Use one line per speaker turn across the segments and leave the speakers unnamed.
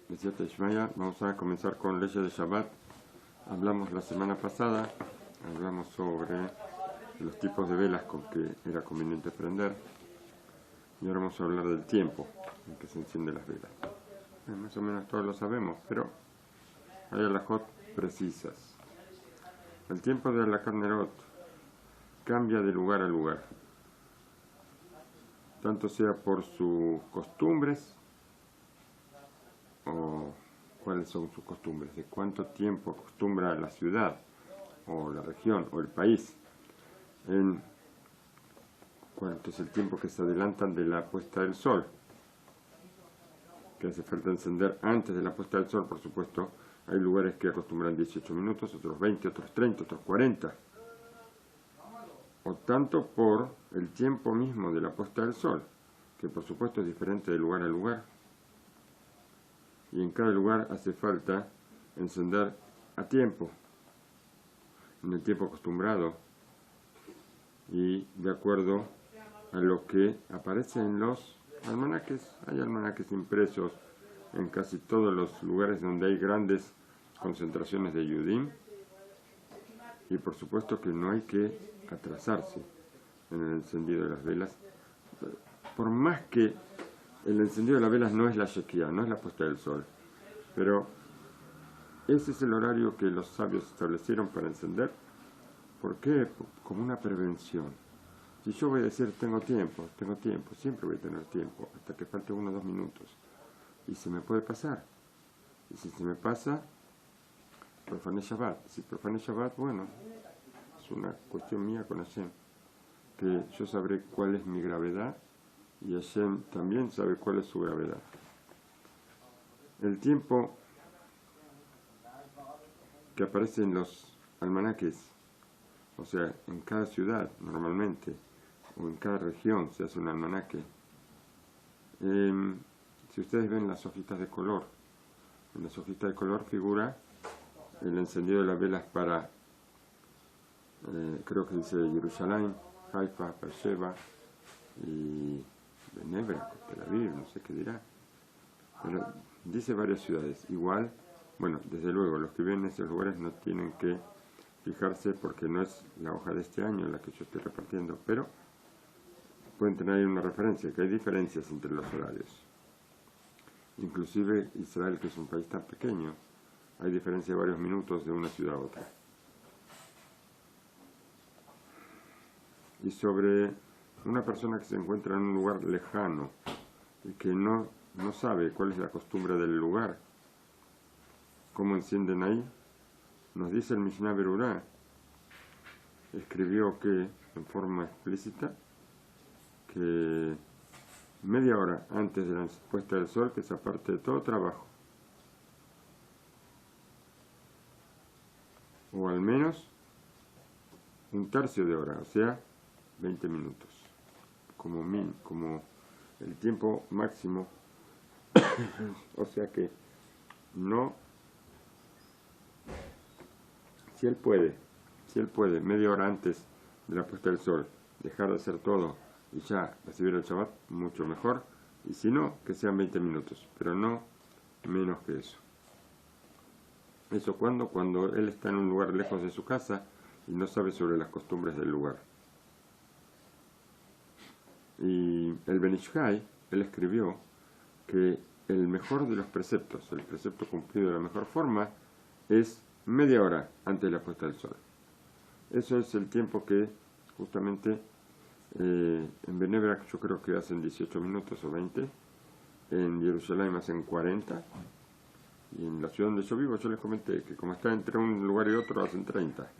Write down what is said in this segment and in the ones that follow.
B'ezrat Shmaya, vamos a comenzar con leyes de Shabbat. Hablamos la semana pasada, hablamos sobre los tipos de velas con que era conveniente prender. Y ahora vamos a hablar del tiempo en que se encienden las velas. Más o menos todos lo sabemos, pero hay halajot precisas. El tiempo de la Nerot cambia de lugar a lugar, tanto sea por sus costumbres o cuáles son sus costumbres, de cuánto tiempo acostumbra la ciudad o la región o el país, en cuánto es el tiempo que se adelantan de la puesta del sol, que hace falta encender antes de la puesta del sol, por supuesto. Hay lugares que acostumbran 18 minutos, otros 20, otros 30, otros 40. O tanto por el tiempo mismo de la puesta del sol, que por supuesto es diferente de lugar a lugar. Y en cada lugar hace falta encender a tiempo, en el tiempo acostumbrado, y de acuerdo a lo que aparece en los almanaques. Hay almanaques impresos en casi todos los lugares donde hay grandes concentraciones de Yudim, y por supuesto que no hay que atrasarse en el encendido de las velas, por más que el encendido de las velas no es la Shekiah, no es la puesta del sol, pero ese es el horario que los sabios establecieron para encender. ¿Por qué? Como una prevención. Si yo voy a decir tengo tiempo, siempre voy a tener tiempo, hasta que falte 1 o 2 minutos, y se me puede pasar. Y si se me pasa, profané Shabbat. Si profané Shabbat, bueno, es una cuestión mía con Hashem, que yo sabré cuál es mi gravedad, y Hashem también sabe cuál es su gravedad. El tiempo que aparece en los almanaques, o sea, en cada ciudad normalmente, o en cada región se hace un almanaque. Si ustedes ven las hojitas de color, en las hojitas de color figura el encendido de las velas para, creo que dice Jerusalén, Haifa, Beersheba y Benebra, Tel Aviv, no sé qué dirá, pero dice varias ciudades. Igual, bueno, desde luego, los que viven en esos lugares no tienen que fijarse porque no es la hoja de este año la que yo estoy repartiendo, pero pueden tener ahí una referencia, que hay diferencias entre los horarios. Inclusive Israel, que es un país tan pequeño, hay diferencia de varios minutos de una ciudad a otra. Y sobre una persona que se encuentra en un lugar lejano y que no sabe cuál es la costumbre del lugar, cómo encienden ahí, nos dice el Mishnah Berurah, escribió que, en forma explícita, que media hora antes de la puesta del sol, que se aparte de todo trabajo, o al menos un tercio de hora, o sea, 20 minutos, como el tiempo máximo. O sea que no, si él puede media hora antes de la puesta del sol dejar de hacer todo y ya recibir el Shabbat, mucho mejor. Y si no, que sean 20 minutos, pero no menos que eso. Eso cuando él está en un lugar lejos de su casa y no sabe sobre las costumbres del lugar. Y el Ben Ish Chai, él escribió que el mejor de los preceptos, el precepto cumplido de la mejor forma, es media hora antes de la puesta del sol. Eso es el tiempo que justamente en Benebra yo creo que hacen 18 minutos o 20, en Jerusalén hacen 40, y en la ciudad donde yo vivo yo les comenté que como está entre un lugar y otro hacen 30.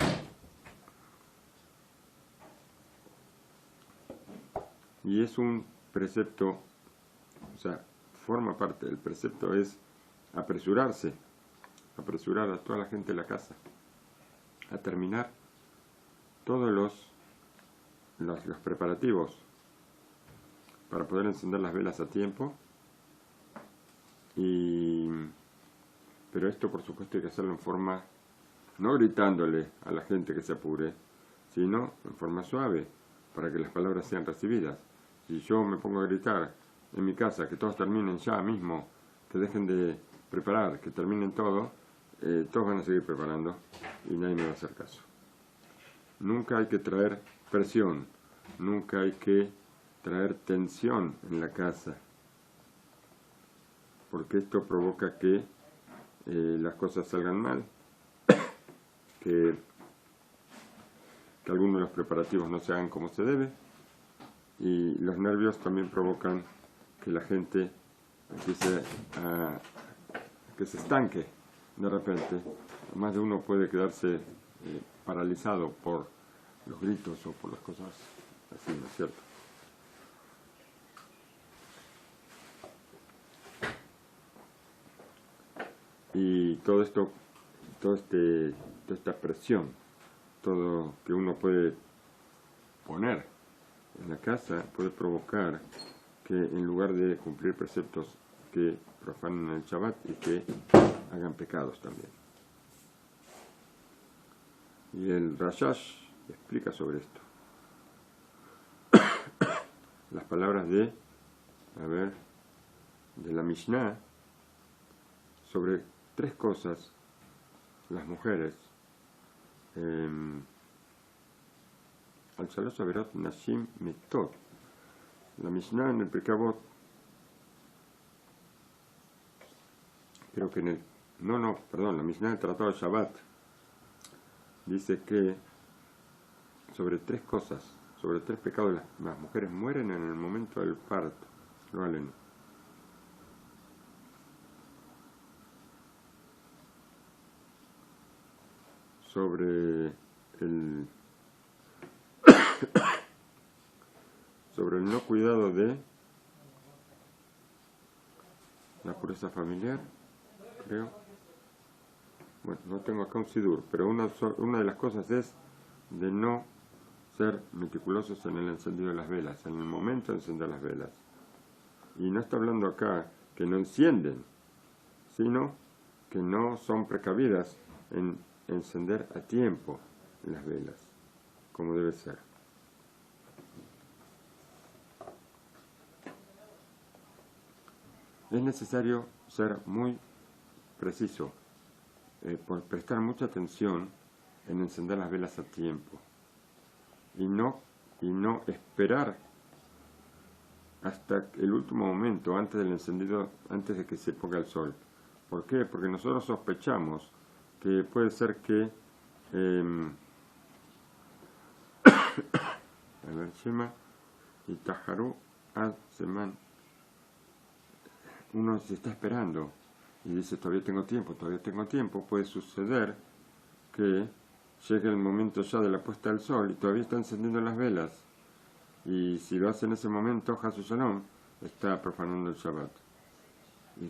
Y es un precepto, o sea, forma parte del precepto es apresurarse, apresurar a toda la gente de la casa a terminar todos los preparativos para poder encender las velas a tiempo. Pero esto por supuesto hay que hacerlo en forma, no gritándole a la gente que se apure, sino en forma suave, para que las palabras sean recibidas. Si yo me pongo a gritar en mi casa que todos terminen ya mismo, que dejen de preparar, que terminen todo, todos van a seguir preparando y nadie me va a hacer caso. Nunca hay que traer presión, nunca hay que traer tensión en la casa, porque esto provoca que las cosas salgan mal, que algunos de los preparativos no se hagan como se debe, y los nervios también provocan que la gente empiece a que se estanque de repente. Más de uno puede quedarse paralizado por los gritos o por las cosas así, ¿no es cierto? Y todo esto, toda esta presión, todo que uno puede poner en la casa puede provocar que en lugar de cumplir preceptos que profanen el Shabbat y que hagan pecados también. Y el Rashash explica sobre esto. Las palabras de la Mishnah sobre 3 cosas las mujeres al Shalosh Averot Nashim Metot. La Mishnah en el Pirkei Avot, creo que la Mishnah en el Tratado de Shabbat dice que sobre 3 cosas, sobre 3 pecados las mujeres mueren en el momento del parto. Lo valen. Sobre el no cuidado de la pureza familiar, creo. Bueno, no tengo acá un sidur, pero una de las cosas es de no ser meticulosos en el encendido de las velas, en el momento de encender las velas. Y no está hablando acá que no encienden, sino que no son precavidas en encender a tiempo las velas, como debe ser. Es necesario ser muy preciso, por prestar mucha atención en encender las velas a tiempo y no esperar hasta el último momento antes del encendido, antes de que se ponga el sol. ¿Por qué? Porque nosotros sospechamos que puede ser que Shema y Taharu ad Seman, uno se está esperando y dice todavía tengo tiempo, puede suceder que llegue el momento ya de la puesta del sol y todavía está encendiendo las velas, y si lo hace en ese momento, Hasu Shalom, está profanando el Shabbat. ¿Y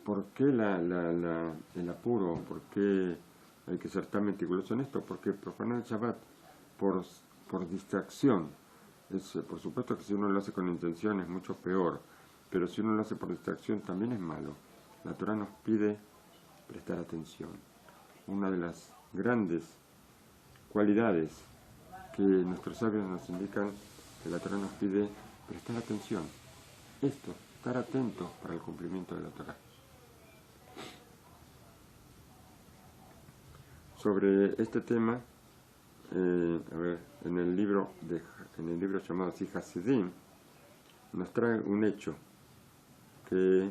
por qué el apuro? ¿Por qué hay que ser tan meticuloso en esto? Porque profanar el Shabbat por distracción, por supuesto que si uno lo hace con intención es mucho peor, pero si uno lo hace por distracción también es malo. La Torah nos pide prestar atención. Una de las grandes cualidades que nuestros sabios nos indican, que la Torah nos pide prestar atención. Esto, estar atentos para el cumplimiento de la Torah. Sobre este tema, en el libro llamado así Hasidim, nos trae un hecho que,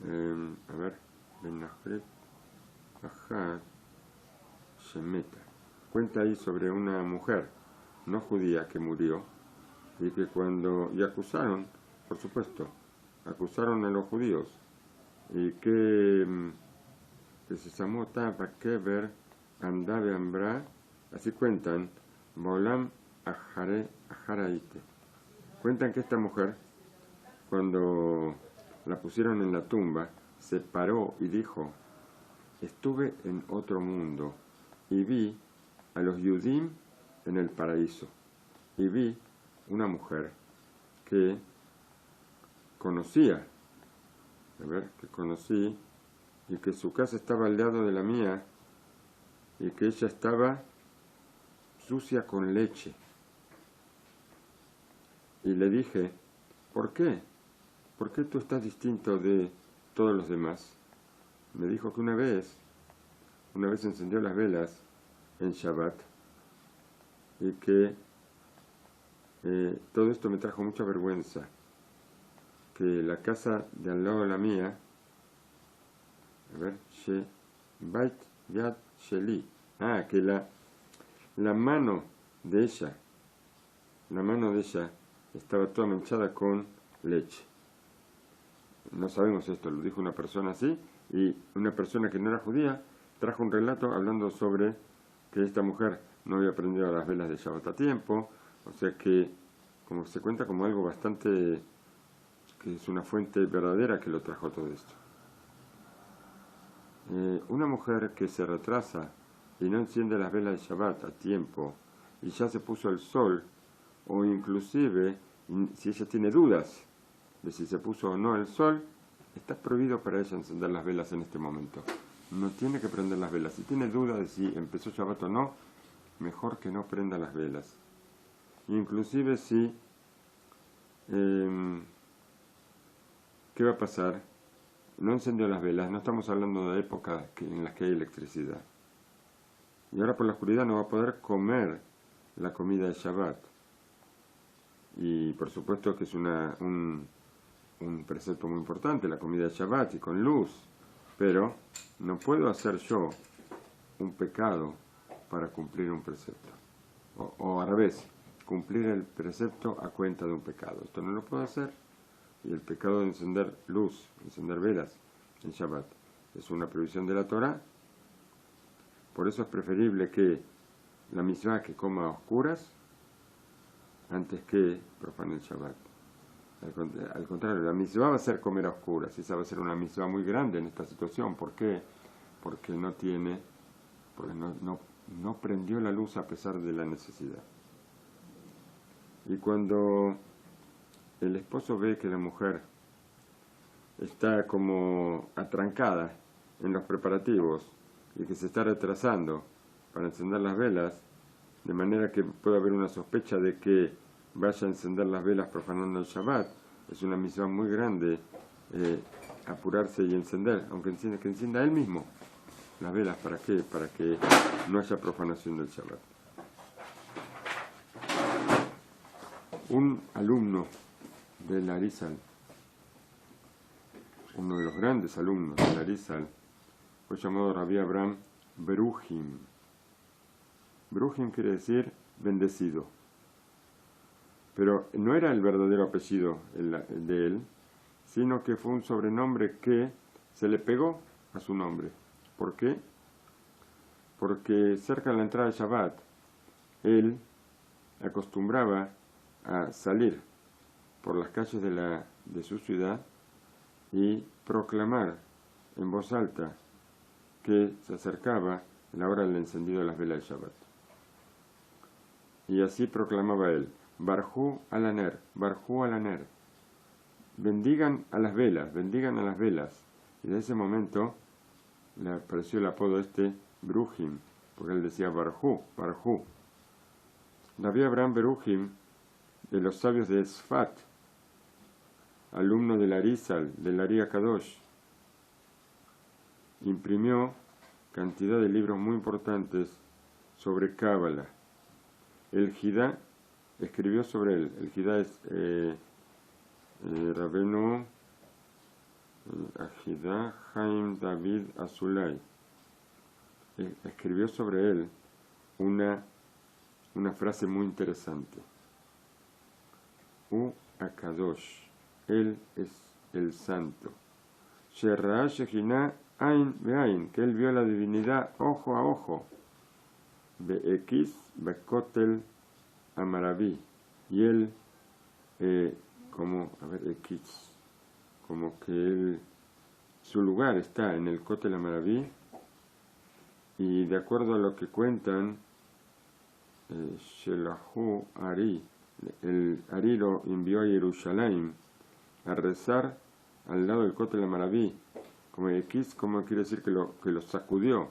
Ben Ahad Shemeta, cuenta ahí sobre una mujer no judía que murió y que y acusaron, por supuesto, acusaron a los judíos y que se llamó Tapa Keber Andabe Ambra, así cuentan, Bolam Ajaraite. Cuentan que esta mujer, cuando la pusieron en la tumba, se paró y dijo: estuve en otro mundo y vi a los Yudim en el paraíso, y vi una mujer que conocí, y que su casa estaba al lado de la mía, y que ella estaba sucia con leche. Y le dije: ¿por qué? ¿por qué tú estás distinto de todos los demás? Me dijo que una vez encendió las velas en Shabbat y que todo esto me trajo mucha vergüenza, que la casa de al lado de la mía, a ver, Bait Yad Sheli, que la mano de ella estaba toda manchada con leche. No sabemos esto, lo dijo una persona así, y una persona que no era judía trajo un relato hablando sobre que esta mujer no había prendido las velas de Shabbat a tiempo, o sea que como se cuenta como algo bastante, que es una fuente verdadera que lo trajo todo esto. Una mujer que se retrasa y no enciende las velas de Shabbat a tiempo y ya se puso el sol, o inclusive si ella tiene dudas de si se puso o no el sol, está prohibido para ella encender las velas en este momento. No tiene que prender las velas. Si tiene dudas de si empezó Shabbat o no, mejor que no prenda las velas. Inclusive si ¿qué va a pasar? No encendió las velas, no estamos hablando de épocas en las que hay electricidad. Y ahora por la oscuridad no va a poder comer la comida de Shabbat. Y por supuesto que es un precepto muy importante, la comida de Shabbat y con luz. Pero no puedo hacer yo un pecado para cumplir un precepto. O al revés, cumplir el precepto a cuenta de un pecado. Esto no lo puedo hacer. Y el pecado de encender luz, encender velas en Shabbat, es una prohibición de la Torah. Por eso es preferible que la mitzvah que coma a oscuras antes que profane el Shabbat. Al contrario, la mitzvah va a ser comer a oscuras. Esa va a ser una mitzvah muy grande en esta situación. ¿Por qué? Porque no prendió la luz a pesar de la necesidad. Y cuando el esposo ve que la mujer está como atrancada en los preparativos y que se está retrasando para encender las velas, de manera que puede haber una sospecha de que vaya a encender las velas profanando el Shabbat, es una misión muy grande apurarse y encender, aunque encienda él mismo las velas. ¿Para qué? Para que no haya profanación del Shabbat. Un alumno del Arizal, uno de los grandes alumnos del Arizal, fue llamado Rabbi Abraham Beruchim. Beruchim quiere decir bendecido, pero no era el verdadero apellido de él, sino que fue un sobrenombre que se le pegó a su nombre. ¿Por qué? Porque cerca de la entrada de Shabbat, él acostumbraba a salir por las calles de su ciudad y proclamar en voz alta que se acercaba la hora del encendido de las velas de Shabbat. Y así proclamaba él: Barjú alaner, Barjú alaner. Bendigan a las velas, bendigan a las velas. Y de ese momento le apareció el apodo Beruchim, porque él decía Barjú, Barjú. Rabbi Abraham Beruchim, de los sabios de Sfat, alumno del Arizal, del Ari Kadosh, imprimió cantidad de libros muy importantes sobre Cábala. El Jidá escribió sobre él. El Jidá es Rabenu Ajidá Haim David Azulay. Escribió sobre él una frase muy interesante. Akadosh, él es el santo. Sherra Shejina Ain Beain, que él vio la divinidad ojo a ojo. Beekis Bekotel Amaraví, y él como que él, su lugar está en el Kotel Amaraví, y de acuerdo a lo que cuentan, Shelahu Ari, el Ari lo envió a Jerusalén a rezar al lado del Kotel Amaraví, como X, como quiere decir que lo sacudió.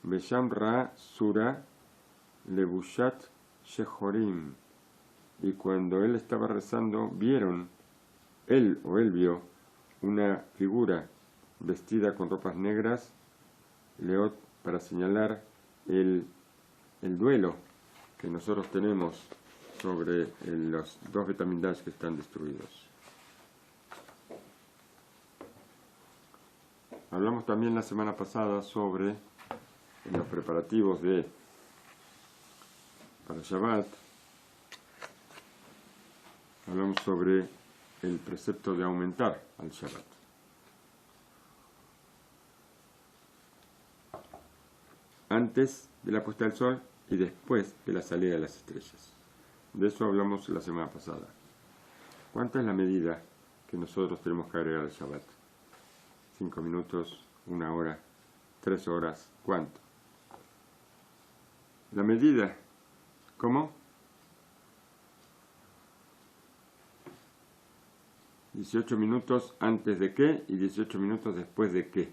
Besham Ra Sura Lebushat Shehorim, y cuando él estaba rezando, vieron él vio una figura vestida con ropas negras, leot, para señalar el duelo que nosotros tenemos sobre los dos Betamigdash que están destruidos. Hablamos también la semana pasada sobre los preparativos para Shabbat. Hablamos sobre el precepto de aumentar al Shabbat. Antes de la puesta del sol y después de la salida de las estrellas. De eso hablamos la semana pasada. ¿Cuánta es la medida que nosotros tenemos que agregar al Shabbat? 5 minutos, 1 hora, 3 horas, ¿cuánto? La medida, ¿cómo? 18 minutos antes de qué y 18 minutos después de qué.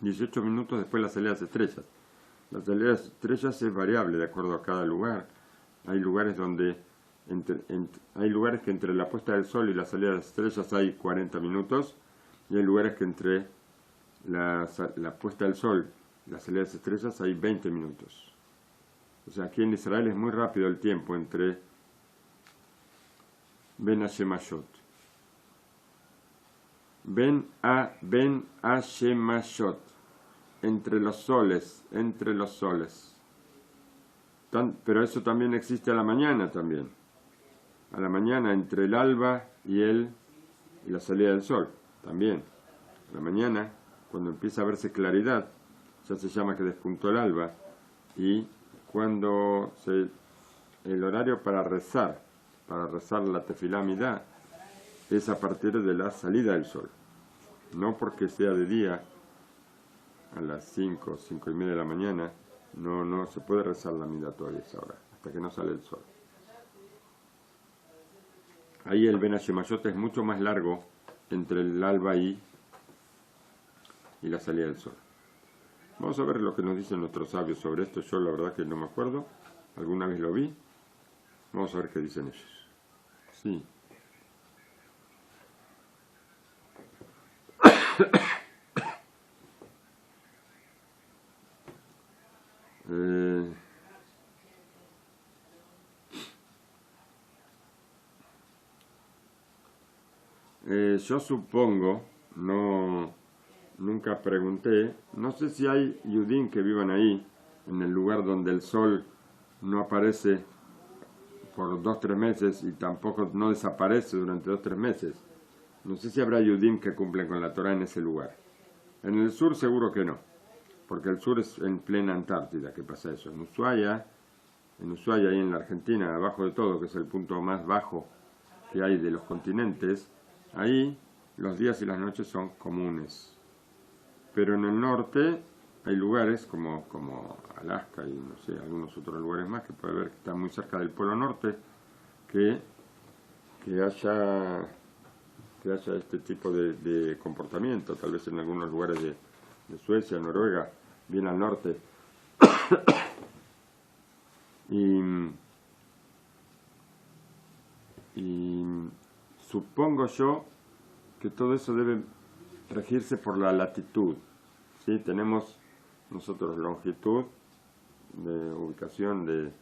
$18 minutos después de la salida de las estrellas. La salida de las estrellas es variable de acuerdo a cada lugar. Hay lugares donde hay lugares que entre la puesta del sol y la salida de las estrellas hay 40 minutos y hay lugares que entre la puesta del sol y la salida de las estrellas hay 20 minutos. O sea, aquí en Israel es muy rápido el tiempo entre Ben Hashemashot. Ben Hashemashot. Entre los soles. Pero eso también existe a la mañana también. A la mañana entre el alba y la salida del sol. También. A la mañana, cuando empieza a verse claridad, ya se llama que despuntó el alba. Y cuando el horario para rezar la tefilá midá, es a partir de la salida del sol. No porque sea de día, a las 5 y media de la mañana, no se puede rezar la midá todavía a esa hora, hasta que no sale el sol. Ahí el Ben Hashemashot es mucho más largo entre el alba y la salida del sol. Vamos a ver lo que nos dicen nuestros sabios sobre esto. Yo la verdad que no me acuerdo, alguna vez lo vi. Vamos a ver qué dicen ellos. Sí. Yo supongo, nunca pregunté, no sé si hay Yudim que vivan ahí, en el lugar donde el sol no aparece por 2-3 meses y tampoco no desaparece durante 2-3 meses. No sé si habrá Yudim que cumplen con la Torah en ese lugar. En el sur seguro que no, porque el sur es en plena Antártida que pasa eso. En Ushuaia, ahí en la Argentina, abajo de todo, que es el punto más bajo que hay de los continentes, ahí los días y las noches son comunes. Pero en el norte hay lugares como Alaska y no sé, algunos otros lugares más que puede ver que están muy cerca del Polo Norte, que haya este tipo de comportamiento, tal vez en algunos lugares de Suecia, Noruega, bien al norte. y supongo yo que todo eso debe regirse por la latitud. ¿Sí? Tenemos nosotros longitud de ubicación de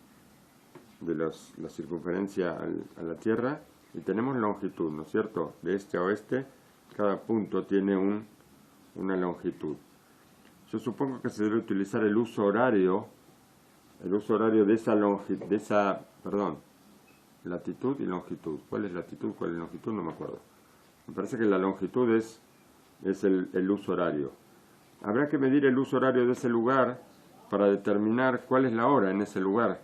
la circunferencia a la Tierra, y tenemos longitud, ¿no es cierto? De este a oeste, cada punto tiene una longitud. Yo supongo que se debe utilizar el uso horario de esa latitud y longitud. ¿Cuál es latitud? ¿Cuál es longitud? No me acuerdo. Me parece que la longitud es el uso horario. Habrá que medir el uso horario de ese lugar para determinar cuál es la hora en ese lugar,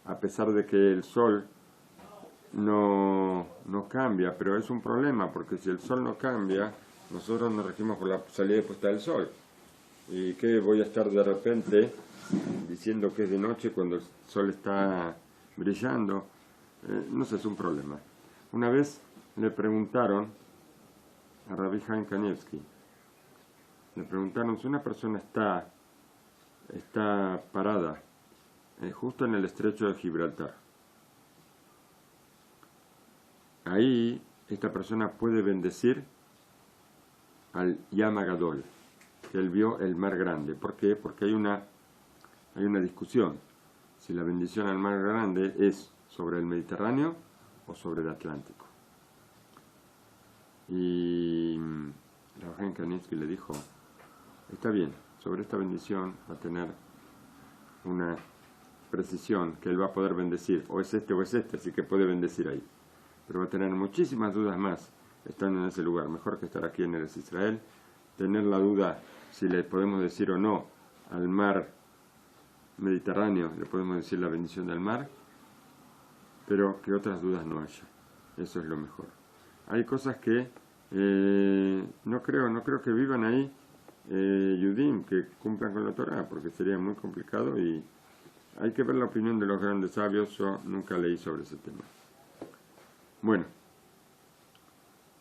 a pesar de que el sol no cambia, pero es un problema, porque si el sol no cambia, nosotros nos regimos por la salida y puesta del sol. ¿Y qué voy a estar de repente diciendo que es de noche cuando el sol está brillando? No sé, es un problema. Una vez le preguntaron a Rabbi Chaim Kanievsky, le preguntaron si una persona está parada justo en el estrecho de Gibraltar. Ahí esta persona puede bendecir al Yam Gadol, que él vio el mar grande. ¿Por qué? Porque hay una discusión. Si la bendición al mar grande es sobre el Mediterráneo o sobre el Atlántico. Y Rav Kanievsky le dijo, está bien, sobre esta bendición va a tener una precisión que él va a poder bendecir, o es este, así que puede bendecir ahí. Pero va a tener muchísimas dudas más estando en ese lugar. Mejor que estar aquí en Eretz Israel, tener la duda si le podemos decir o no al mar Mediterráneo, le podemos decir la bendición del mar, pero que otras dudas no haya. Eso es lo mejor. Hay cosas que no creo que vivan ahí Yudim, que cumplan con la Torah, porque sería muy complicado y hay que ver la opinión de los grandes sabios. Yo nunca leí sobre ese tema. Bueno,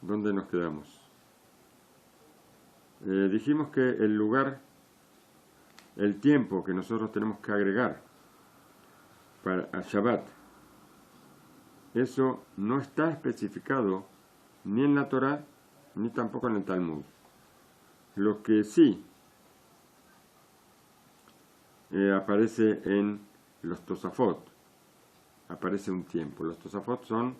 ¿dónde nos quedamos? Dijimos que el lugar, el tiempo que nosotros tenemos que agregar para a Shabbat, eso no está especificado ni en la Torah ni tampoco en el Talmud. Lo que sí aparece en los Tosafot, aparece un tiempo. Los Tosafot son,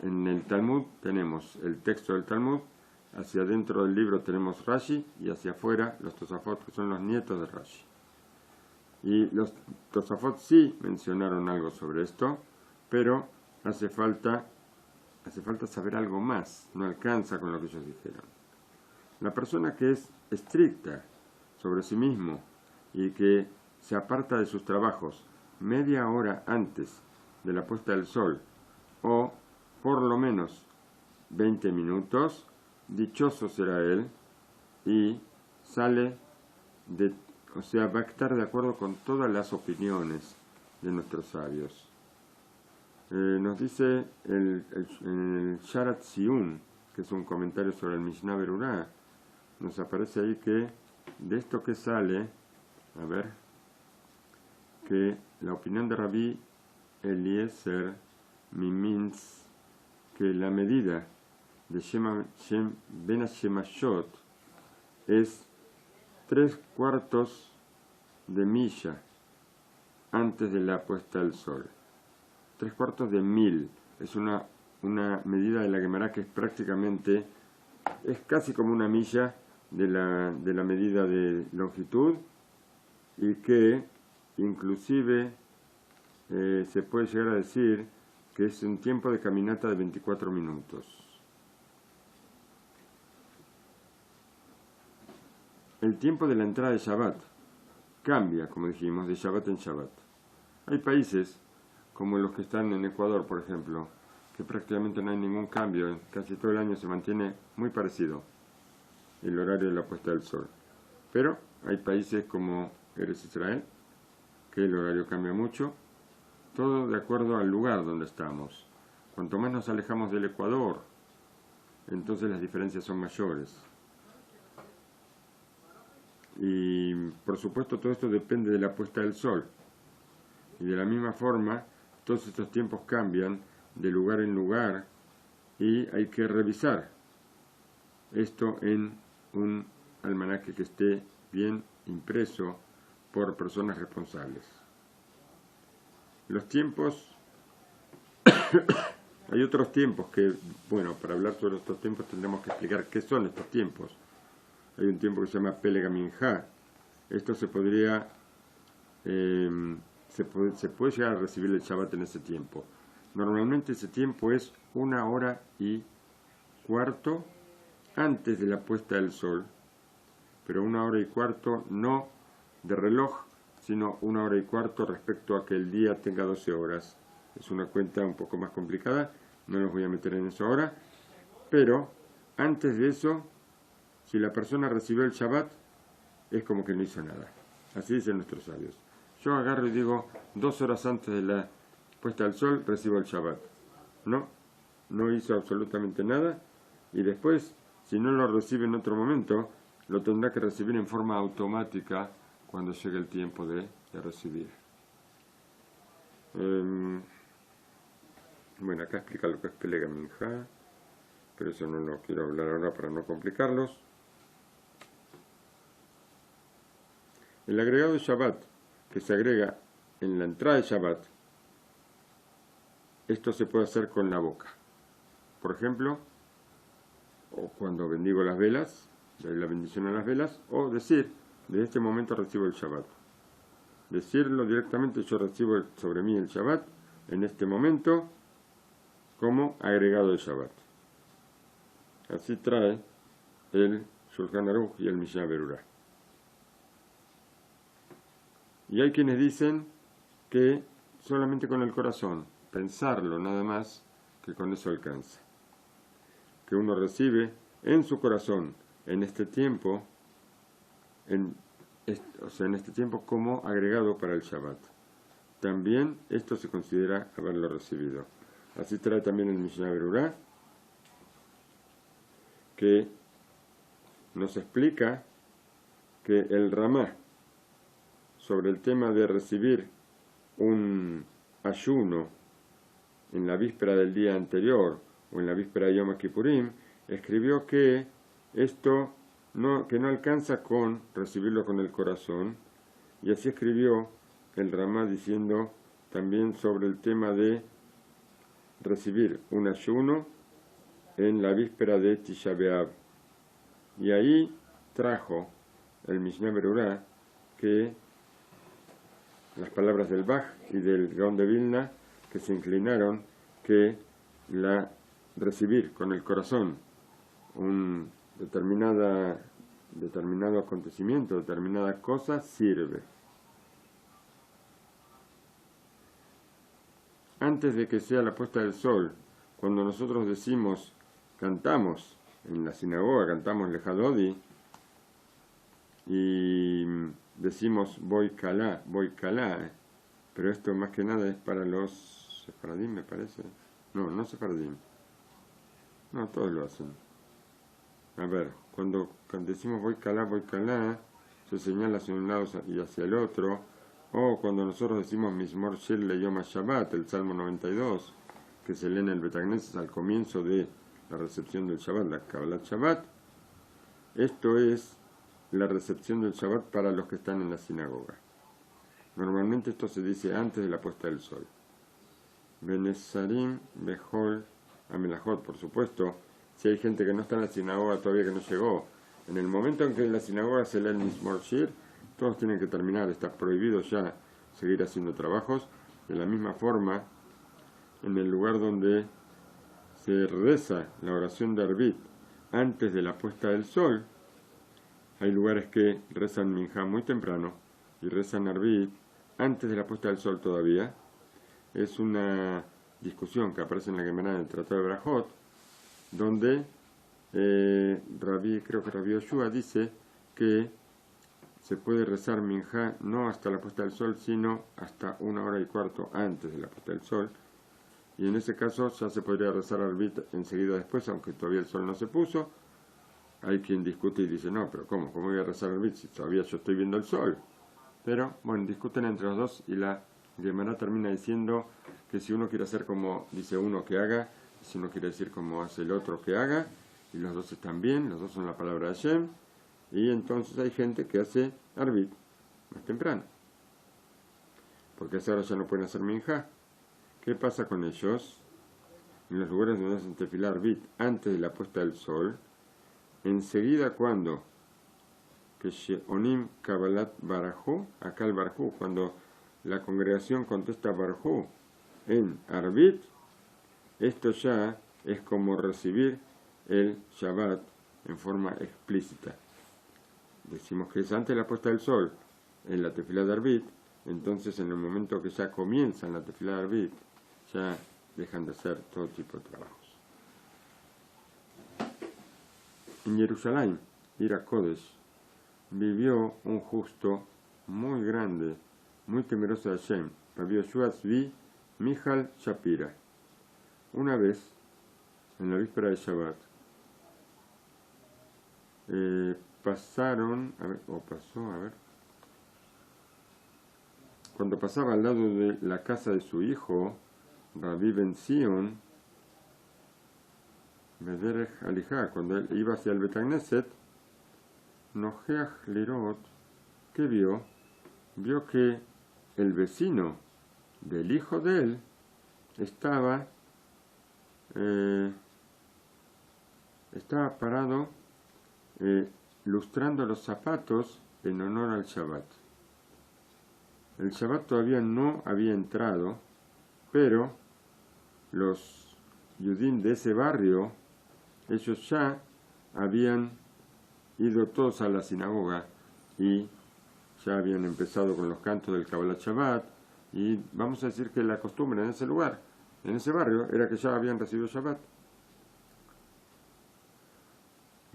en el Talmud tenemos el texto del Talmud, hacia adentro del libro tenemos Rashi y hacia afuera los Tosafot, que son los nietos de Rashi. Y los Tosafot sí mencionaron algo sobre esto, pero hace falta saber algo más, no alcanza con lo que ellos dijeron. La persona que es estricta sobre sí mismo y que se aparta de sus trabajos media hora antes de la puesta del sol, o por lo menos 20 minutos, dichoso será él y va a estar de acuerdo con todas las opiniones de nuestros sabios. Nos dice el Sharat Siun, que es un comentario sobre el Mishnah Berurah, nos aparece ahí que de esto que sale, que la opinión de Rabbi Eliezer Mimins, que la medida de Ben Shemashot es 3/4 de milla antes de la puesta del sol. 3/4 de mil es una medida de la Gemara que es prácticamente, es casi como una milla de la medida de longitud, y que inclusive se puede llegar a decir que es un tiempo de caminata de 24 minutos. El tiempo de la entrada de Shabbat cambia, como dijimos, de Shabbat en Shabbat. Hay países, como los que están en Ecuador, por ejemplo, que prácticamente no hay ningún cambio, casi todo el año se mantiene muy parecido el horario de la puesta del sol. Pero hay países como Eretz Israel, que el horario cambia mucho, todo de acuerdo al lugar donde estamos. Cuanto más nos alejamos del Ecuador, entonces las diferencias son mayores. Y por supuesto todo esto depende de la puesta del sol. Y de la misma forma, todos estos tiempos cambian de lugar en lugar y hay que revisar esto en un almanaque que esté bien impreso por personas responsables. Los tiempos, hay otros tiempos que, bueno, para hablar sobre estos tiempos tendremos que explicar qué son estos tiempos. Hay un tiempo que se llama Peleg Minjá. Esto se podría, se puede llegar a recibir el Shabbat en ese tiempo. Normalmente ese tiempo es 1:15 antes de la puesta del sol, pero 1:15 no de reloj, sino 1:15 respecto a que el día tenga 12 horas. Es una cuenta un poco más complicada, no los voy a meter en eso ahora, pero antes de eso, si la persona recibió el Shabbat, es como que no hizo nada. Así dicen nuestros sabios. Yo agarro y digo, 2 horas antes de la puesta del sol, recibo el Shabbat. No hizo absolutamente nada, y después, si no lo recibe en otro momento, lo tendrá que recibir en forma automática cuando llegue el tiempo de recibir. Bueno, acá explica lo que es Pelega Minjá, pero eso no lo quiero hablar ahora para no complicarlos. El agregado de Shabbat, que se agrega en la entrada de Shabbat, esto se puede hacer con la boca. Por ejemplo, o cuando bendigo las velas, doy la bendición a las velas, o decir, de este momento recibo el Shabbat. Decirlo directamente, yo recibo sobre mí el Shabbat en este momento como agregado de Shabbat. Así trae el Shulchan Aruch y el Mishnah Berurah. Y hay quienes dicen que solamente con el corazón, pensarlo nada más, que con eso alcanza. Que uno recibe en su corazón, en este tiempo, en este tiempo como agregado para el Shabbat. También esto se considera haberlo recibido. Así trae también el Mishnah Berurah, que nos explica que el Ramá, sobre el tema de recibir un ayuno en la víspera del día anterior o en la víspera de Yom Kippurim, escribió que esto que no alcanza con recibirlo con el corazón, y así escribió el Ramá diciendo también sobre el tema de recibir un ayuno en la víspera de Tisha B'Av. Y ahí trajo el Mishnah Berurah que las palabras del Bach y del Gaón de Vilna, que se inclinaron que recibir con el corazón un determinado acontecimiento, determinada cosa, sirve. Antes de que sea la puesta del sol, cuando nosotros cantamos en la sinagoga, cantamos Lejadodi, y decimos voy calá, pero esto más que nada es para los sefaradim, me parece. No sefaradim. No, todos lo hacen. A ver, cuando decimos voy calá, se señala hacia un lado y hacia el otro. O cuando nosotros decimos Mismor Shel Leyom Shabbat, el Salmo 92, que se lee en el Betagneses al comienzo de la recepción del Shabbat, la Kabbalat Shabbat. Esto es la recepción del Shabbat para los que están en la sinagoga. Normalmente esto se dice antes de la puesta del sol. Benesarim Behol Amelajot, por supuesto, si hay gente que no está en la sinagoga todavía, que no llegó. En el momento en que en la sinagoga se lee el Mismor Shir, todos tienen que terminar, está prohibido ya seguir haciendo trabajos. De la misma forma, en el lugar donde se reza la oración de Arbit antes de la puesta del sol, hay lugares que rezan Minjá muy temprano y rezan Arbit antes de la puesta del sol todavía. Es una discusión que aparece en la Gemara en el Tratado de Brajot, donde creo que Rabbi Yoshua dice que se puede rezar Minjá no hasta la puesta del sol, sino hasta 1h15 antes de la puesta del sol. Y en ese caso ya se podría rezar Arbit enseguida después, aunque todavía el sol no se puso. Hay quien discute y dice, no, pero ¿cómo voy a rezar Arbit si todavía yo estoy viendo el sol? Pero, bueno, discuten entre los dos y la Gemara termina diciendo que si uno quiere hacer como dice uno que haga, si uno quiere decir como hace el otro que haga, y los dos están bien, los dos son la palabra de Hashem, y entonces hay gente que hace Arbit más temprano, porque a esa hora ya no pueden hacer Minjá. ¿Qué pasa con ellos? En los lugares donde hacen tefilá Arbit antes de la puesta del sol, enseguida cuando que Sheonim Kabbalat Barajú, acá el Barajú, cuando la congregación contesta Barajú en Arbit, esto ya es como recibir el Shabbat en forma explícita. Decimos que es antes de la puesta del sol en la tefilá de Arbit, entonces en el momento que ya comienzan la tefilá de Arbit, ya dejan de hacer todo tipo de trabajos. En Jerusalén, Ira Kodesh, vivió un justo muy grande, muy temeroso de Hashem, Rabbi Yoshua Tzvi Michal Shapira. Una vez, en la víspera de Shabbat, cuando pasaba al lado de la casa de su hijo, Rabbi Ben Zion, Bederech Alijá, cuando él iba hacia el Betagneset, Nojeach Lirot, ¿qué vio? Vio que el vecino del hijo de él estaba parado lustrando los zapatos en honor al Shabbat. El Shabbat todavía no había entrado, pero los Yudim de ese barrio, ellos ya habían ido todos a la sinagoga y ya habían empezado con los cantos del Kabbalat Shabbat, y vamos a decir que la costumbre en ese lugar, en ese barrio, era que ya habían recibido Shabbat.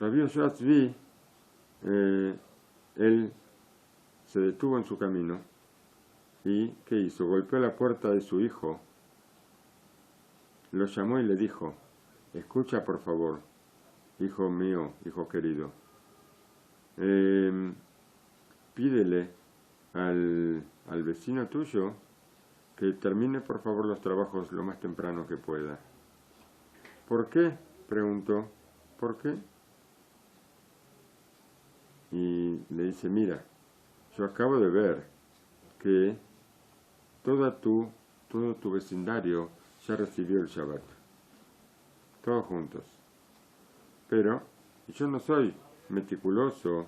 Rabbi Yoshua Tzvi, él se detuvo en su camino y ¿qué hizo? Golpeó la puerta de su hijo, lo llamó y le dijo: escucha por favor, hijo mío, hijo querido, pídele al vecino tuyo que termine por favor los trabajos lo más temprano que pueda. ¿Por qué?, preguntó. ¿Por qué? Y le dice: mira, yo acabo de ver que todo tu vecindario ya recibió el Shabbat, todos juntos, pero yo no soy meticuloso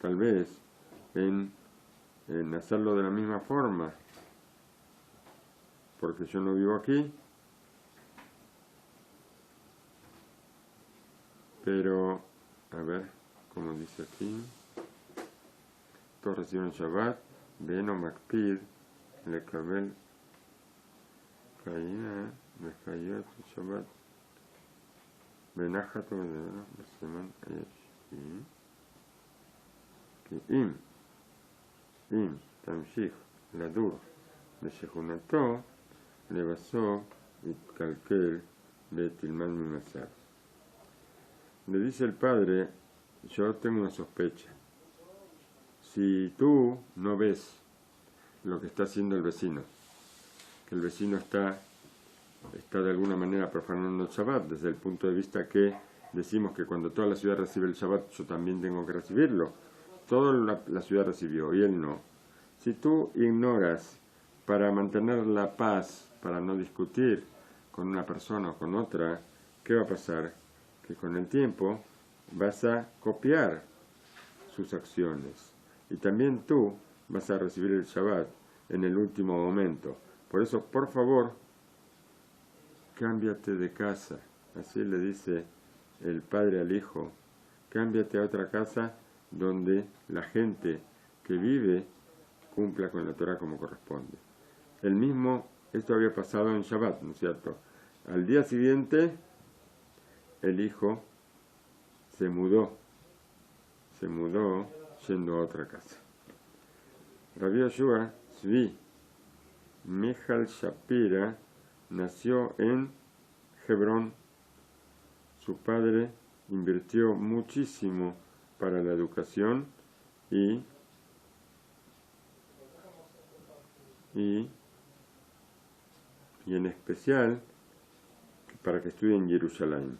tal vez en hacerlo de la misma forma, porque yo no vivo aquí, pero, a ver, como dice aquí, todos reciben Shabbat, Beno Makpid, Lekabel, Kaya, Mechayot, Shabbat, Benachat, Beseman, Ayesh, כי אם תמשיך לדור בשכונתו, לבסוף יתקלקל ותלמד ממסר. Le dice el padre: yo tengo una sospecha. Si tú no ves lo que está haciendo el vecino, que el vecino está de alguna manera profanando el Shabbat, desde el punto de vista que decimos que cuando toda la ciudad recibe el Shabbat, yo también tengo que recibirlo. Toda la ciudad recibió y él no. Si tú ignoras para mantener la paz, para no discutir con una persona o con otra, ¿qué va a pasar? Que con el tiempo vas a copiar sus acciones y también tú vas a recibir el Shabbat en el último momento. Por eso, por favor, cámbiate de casa. Así le dice el padre al hijo: cámbiate a otra casa donde la gente que vive cumpla con la Torah como corresponde. Esto había pasado en Shabbat, ¿no es cierto? Al día siguiente, el hijo se mudó yendo a otra casa. Rabbi Yoshua Tzvi Michal Shapira nació en Hebrón. Su padre invirtió muchísimo para la educación y en especial para que estudie en Jerusalén.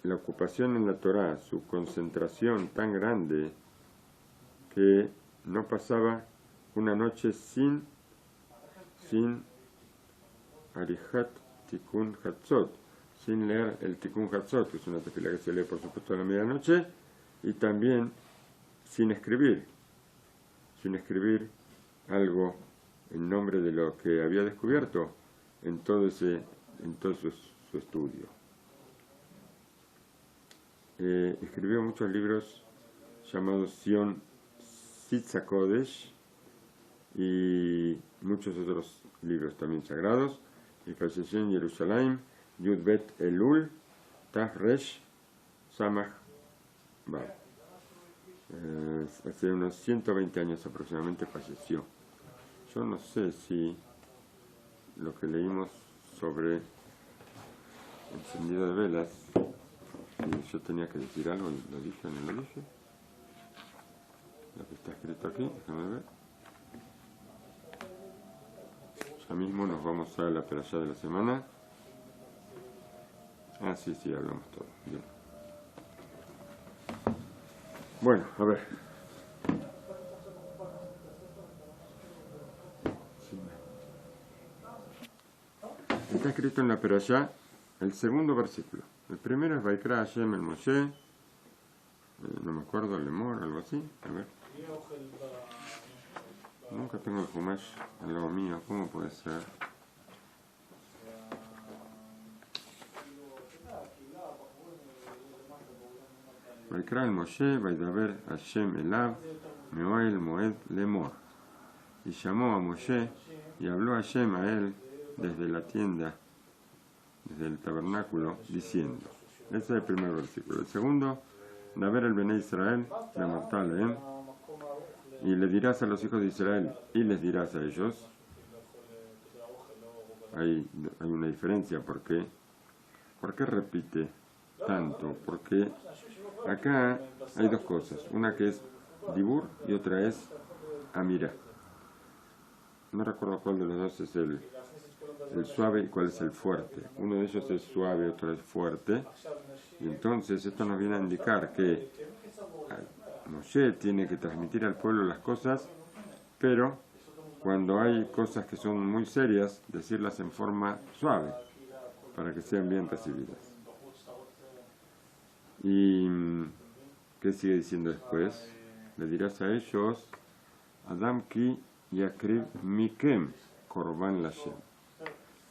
La ocupación en la Torá, su concentración tan grande que no pasaba una noche sin Arichat Tikkun Hatzot, sin leer el Tikkun Hatzot, que es una tefila que se lee por supuesto a la medianoche, y también sin escribir algo en nombre de lo que había descubierto en todo su estudio. Escribió muchos libros llamados Sion Sitza Kodesh y muchos otros libros también sagrados, y falleció en Jerusalén, Yud Bet Elul, Taf Resh, Samach Bab. Hace unos 120 años aproximadamente falleció. Yo no sé si lo que leímos sobre encendido de velas, si yo tenía que decir algo, ¿lo dije o no lo dije? Lo que está escrito aquí, déjame ver. Ya mismo nos vamos a la perashá de la semana. Ah, sí, hablamos todo. Bien. Bueno, a ver. Está escrito en la perashá el segundo versículo. El primero es Vaikra Hashem el Moshe. No me acuerdo, Lemor, algo así. A ver. Nunca tengo el Humash al lado mío. ¿Cómo puede ser? Vaikra el Moshe, Vaidaber Hashem Elav, Meoel Moed Lemor. Y llamó a Moshe y habló Hashem a él desde la tienda, desde el tabernáculo, diciendo. Ese es el primer versículo. El segundo, Daber el Bene Israel, la Mataleem, y le dirás a los hijos de Israel, y les dirás a ellos. Hay una diferencia, ¿por qué? ¿Por qué repite tanto? Porque acá hay dos cosas, una que es Dibur y otra es Amira. No recuerdo cuál de los dos es el suave y cuál es el fuerte. Uno de ellos es suave, otro es fuerte. Y entonces esto nos viene a indicar que Moshe tiene que transmitir al pueblo las cosas, pero cuando hay cosas que son muy serias, decirlas en forma suave, para que sean bien recibidas. ¿Y qué sigue diciendo después? Le dirás a ellos, Adam ki yakrib mikem korban lashem.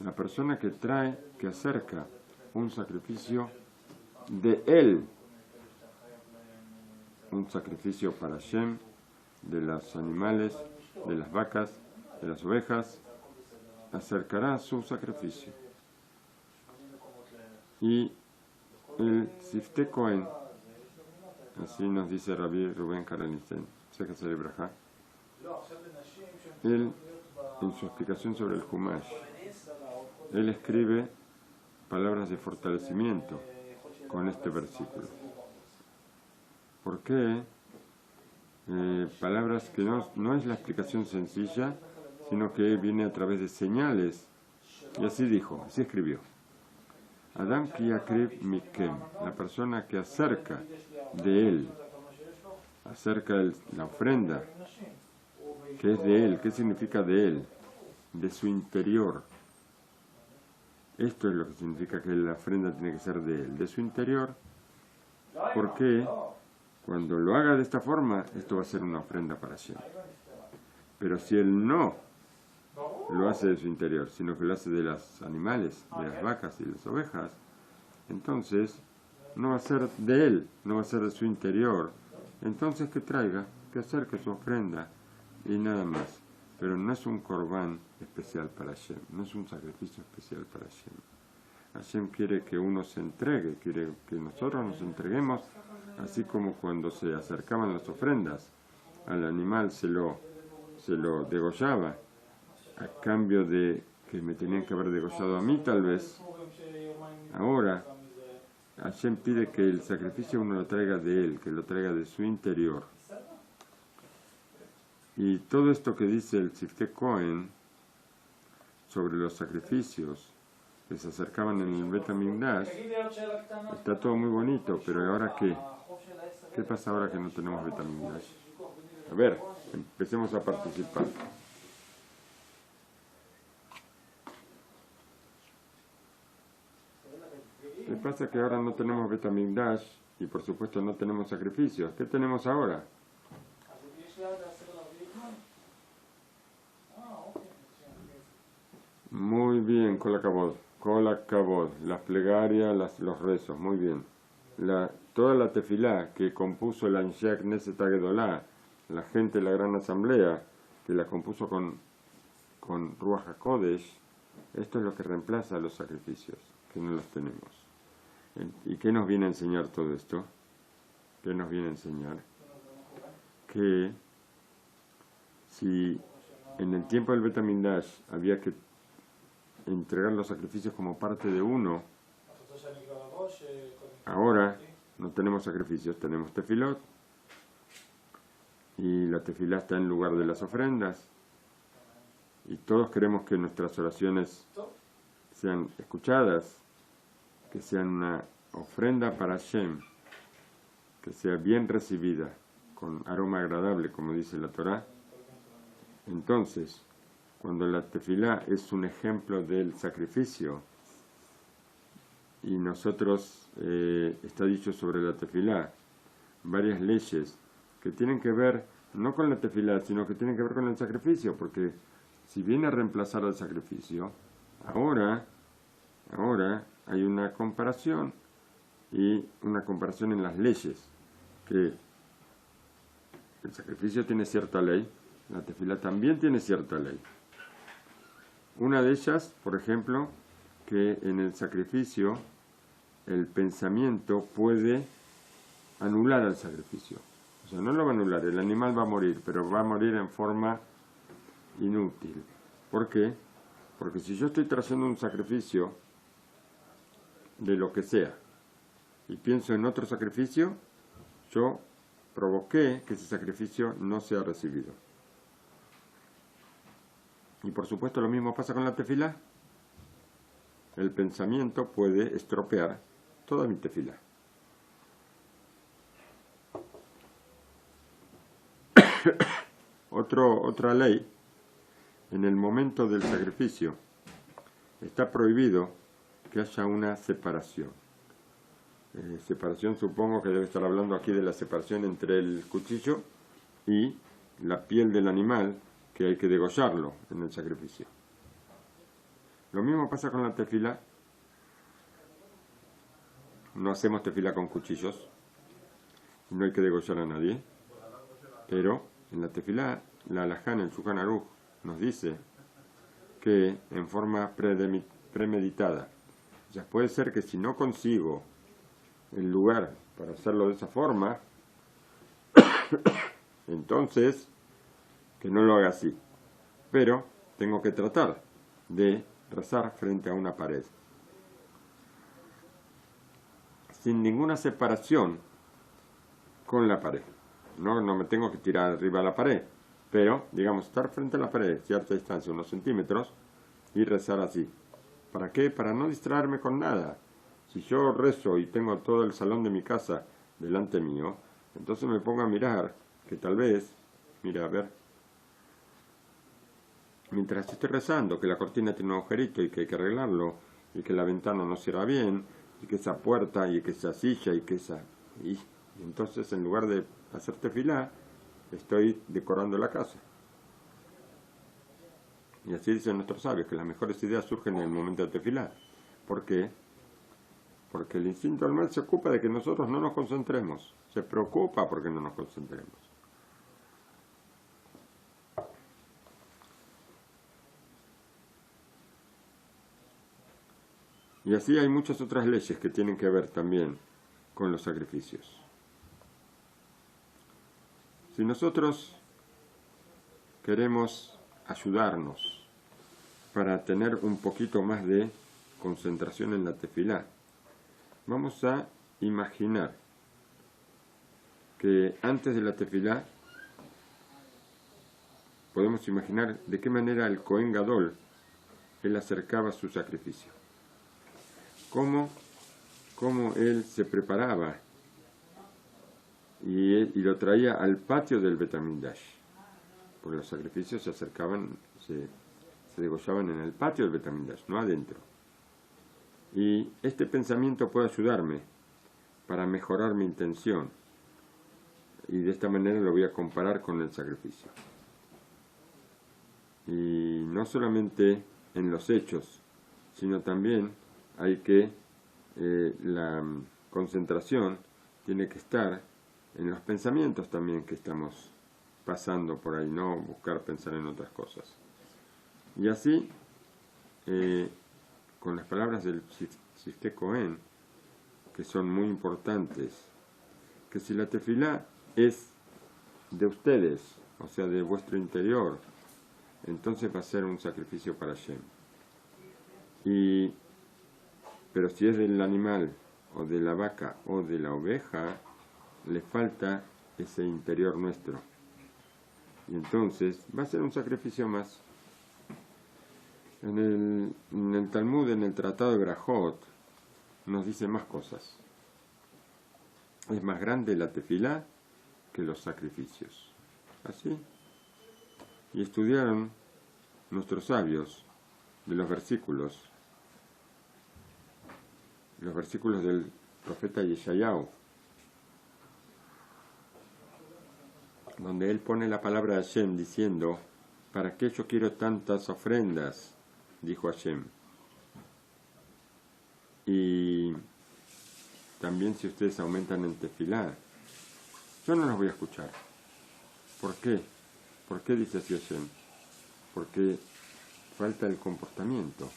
La persona que trae, que acerca un sacrificio de él, un sacrificio para Hashem, de los animales, de las vacas, de las ovejas, acercará su sacrificio. Y el Siftei Cohen, así nos dice Rabbi Rubén Karanisten, él, en su explicación sobre el Humash, él escribe palabras de fortalecimiento con este versículo. ¿Por qué? Palabras que no es la explicación sencilla, sino que viene a través de señales. Y así dijo, así escribió. Adam ki yakrib mikem, la persona que acerca de él, acerca la ofrenda, que es de él. ¿Qué significa de él? De su interior. Esto es lo que significa que la ofrenda tiene que ser de él, de su interior, porque cuando lo haga de esta forma, esto va a ser una ofrenda para Hashem. Pero si él no lo hace de su interior, sino que lo hace de los animales, de las vacas y de las ovejas, entonces no va a ser de él, no va a ser de su interior. Entonces que traiga, que acerque su ofrenda y nada más. Pero no es un corbán especial para Hashem, no es un sacrificio especial para Hashem. Hashem quiere que uno se entregue, quiere que nosotros nos entreguemos, así como cuando se acercaban las ofrendas, al animal se lo degollaba, a cambio de que me tenían que haber degollado a mí tal vez. Ahora, Hashem pide que el sacrificio uno lo traiga de él, que lo traiga de su interior. Y todo esto que dice el Siftei Cohen sobre los sacrificios que se acercaban en el Bet HaMikdash, está todo muy bonito, pero ¿ahora qué? ¿Qué pasa ahora que no tenemos Bet HaMikdash? A ver, empecemos a participar. ¿Qué pasa que ahora no tenemos Bet HaMikdash y por supuesto no tenemos sacrificios? ¿Qué tenemos ahora? Muy bien, Kol HaKavod, las plegarias, los rezos, muy bien. Toda la tefilá que compuso la Anshe Knesset HaGedolá, la gente de la Gran Asamblea, que la compuso con Ruach HaKodesh, esto es lo que reemplaza a los sacrificios, que no los tenemos. ¿Y qué nos viene a enseñar todo esto? ¿Qué nos viene a enseñar? Que si en el tiempo del Bet HaMikdash había que entregar los sacrificios como parte de uno, ahora no tenemos sacrificios, tenemos tefilot, y la tefilá está en lugar de las ofrendas, y todos queremos que nuestras oraciones sean escuchadas, que sean una ofrenda para Hashem, que sea bien recibida, con aroma agradable, como dice la Torá. Entonces, cuando la tefilá es un ejemplo del sacrificio, y nosotros, está dicho sobre la tefilá, varias leyes que tienen que ver no con la tefilá, sino que tienen que ver con el sacrificio, porque si viene a reemplazar al sacrificio, ahora hay una comparación, y una comparación en las leyes, que el sacrificio tiene cierta ley, la tefilá también tiene cierta ley. Una de ellas, por ejemplo, que en el sacrificio el pensamiento puede anular al sacrificio. O sea, no lo va a anular, el animal va a morir, pero va a morir en forma inútil. ¿Por qué? Porque si yo estoy trayendo un sacrificio de lo que sea y pienso en otro sacrificio, yo provoqué que ese sacrificio no sea recibido. Y por supuesto lo mismo pasa con la tefilá. El pensamiento puede estropear toda mi tefilá. Otra ley, en el momento del sacrificio, está prohibido que haya una separación. Separación, supongo que debe estar hablando aquí de la separación entre el cuchillo y la piel del animal, que hay que degollarlo en el sacrificio. Lo mismo pasa con la tefilá. No hacemos tefilá con cuchillos, no hay que degollar a nadie, pero en la tefilá, la halajá en el Shulchan Aruch nos dice que en forma premeditada, o sea, puede ser que si no consigo el lugar para hacerlo de esa forma, entonces que no lo haga así, pero tengo que tratar de rezar frente a una pared, sin ninguna separación con la pared. No me tengo que tirar arriba de la pared, pero, digamos, estar frente a la pared, cierta distancia, unos centímetros, y rezar así. ¿Para qué? Para no distraerme con nada. Si yo rezo y tengo todo el salón de mi casa delante mío, entonces me pongo a mirar, que tal vez, mira, a ver, mientras estoy rezando, que la cortina tiene un agujerito y que hay que arreglarlo, y que la ventana no cierra bien, y que esa puerta, y que esa silla, y que esa... Y entonces, en lugar de hacer tefilá, estoy decorando la casa. Y así dicen nuestros sabios, que las mejores ideas surgen en el momento de tefilá. ¿Por qué? Porque el instinto del mal se ocupa de que nosotros no nos concentremos. Se preocupa porque no nos concentremos. Y así hay muchas otras leyes que tienen que ver también con los sacrificios. Si nosotros queremos ayudarnos para tener un poquito más de concentración en la tefilá, vamos a imaginar que antes de la tefilá podemos imaginar de qué manera el Cohen Gadol él acercaba su sacrificio, cómo él se preparaba y lo traía al patio del Bet HaMikdash, porque los sacrificios se acercaban, se degollaban en el patio del Bet HaMikdash, no adentro. Y este pensamiento puede ayudarme para mejorar mi intención, y de esta manera lo voy a comparar con el sacrificio. Y no solamente en los hechos, sino también hay que, la concentración tiene que estar en los pensamientos también que estamos pasando por ahí, no buscar pensar en otras cosas. Y así, con las palabras del Shifteh Cohen, que son muy importantes, que si la tefilá es de ustedes, o sea, de vuestro interior, entonces va a ser un sacrificio para Hashem. Pero si es del animal, o de la vaca, o de la oveja, le falta ese interior nuestro. Y entonces va a ser un sacrificio más. En el Talmud, en el Tratado de Brajot, nos dice más cosas. Es más grande la tefilá que los sacrificios. ¿Así? Y estudiaron nuestros sabios de los versículos del profeta Yeshayahu, donde él pone la palabra de Hashem diciendo: ¿para qué yo quiero tantas ofrendas?, dijo Hashem. Y también si ustedes aumentan en tefilá, yo no los voy a escuchar. ¿Por qué? ¿Por qué dice así Hashem? Porque falta el comportamiento.